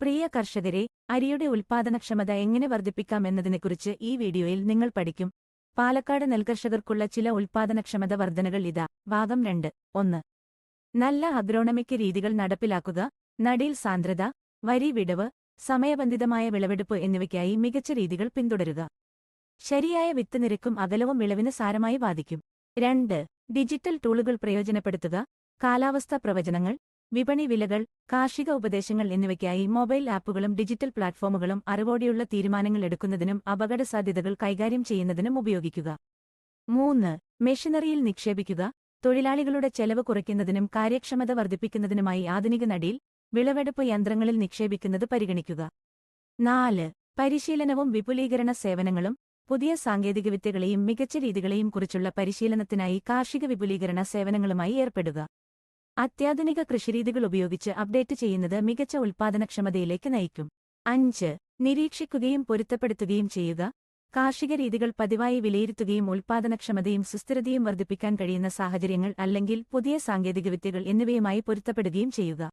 പ്രിയ കർഷകരെ, അരിയുടെ ഉൽപ്പാദനക്ഷമത എങ്ങനെ വർദ്ധിപ്പിക്കാം എന്നതിനെക്കുറിച്ച് ഈ വീഡിയോയിൽ നിങ്ങൾ പഠിക്കും. പാലക്കാട് നെൽകർഷകർക്കുള്ള ചില ഉൽപ്പാദനക്ഷമത വർധനകൾ ഇതാ. ഭാഗം 2. 1. നല്ല അഗ്രോണമിക് രീതികൾ നടപ്പിലാക്കുക. നടീൽ സാന്ദ്രത, വരി വിടവ്, സമയബന്ധിതമായ വിളവെടുപ്പ് എന്നിവയ്ക്കായി മികച്ച രീതികൾ പിന്തുടരുക. ശരിയായ വിത്ത് നിരക്കും അകലവും വിളവിന് സാരമായി ബാധിക്കും. 2. ഡിജിറ്റൽ ടൂളുകൾ പ്രയോജനപ്പെടുത്തുക. കാലാവസ്ഥാ പ്രവചനങ്ങൾ, വിപണി വിലകൾ, കാർഷിക ഉപദേശങ്ങൾ എന്നിവയ്ക്കായി മൊബൈൽ ആപ്പുകളും ഡിജിറ്റൽ പ്ലാറ്റ്ഫോമുകളും അറിവോടെയുള്ള തീരുമാനങ്ങൾ എടുക്കുന്നതിനും അപകടസാധ്യതകൾ കൈകാര്യം ചെയ്യുന്നതിനും ഉപയോഗിക്കുക. 3. മെഷീനറിയിൽ നിക്ഷേപിക്കുക. തൊഴിലാളികളുടെ ചെലവ് കുറയ്ക്കുന്നതിനും കാര്യക്ഷമത വർദ്ധിപ്പിക്കുന്നതിനുമായി ആധുനിക നടീൽ, വിളവെടുപ്പ് യന്ത്രങ്ങളിൽ നിക്ഷേപിക്കുന്നത് പരിഗണിക്കുക. 4. പരിശീലനവും വിപുലീകരണ സേവനങ്ങളും. പുതിയ സാങ്കേതികവിദ്യകളെയും മികച്ച രീതികളെയും കുറിച്ചുള്ള പരിശീലനത്തിനായി കാർഷിക വിപുലീകരണ സേവനങ്ങളുമായി ഏർപ്പെടുക. അത്യാധുനിക കൃഷിരീതികൾ ഉപയോഗിച്ച് അപ്ഡേറ്റ് ചെയ്യുന്നത് മികച്ച ഉൽപ്പാദനക്ഷമതയിലേക്ക് നയിക്കും. 5. നിരീക്ഷിക്കുകയും പൊരുത്തപ്പെടുത്തുകയും ചെയ്യുക. കാർഷിക രീതികൾ പതിവായി വിലയിരുത്തുകയും ഉൽപ്പാദനക്ഷമതയും സുസ്ഥിരതയും വർദ്ധിപ്പിക്കാൻ കഴിയുന്ന സാഹചര്യങ്ങൾ അല്ലെങ്കിൽ പുതിയ സാങ്കേതികവിദ്യകൾ എന്നിവയുമായി പൊരുത്തപ്പെടുകയും ചെയ്യുക.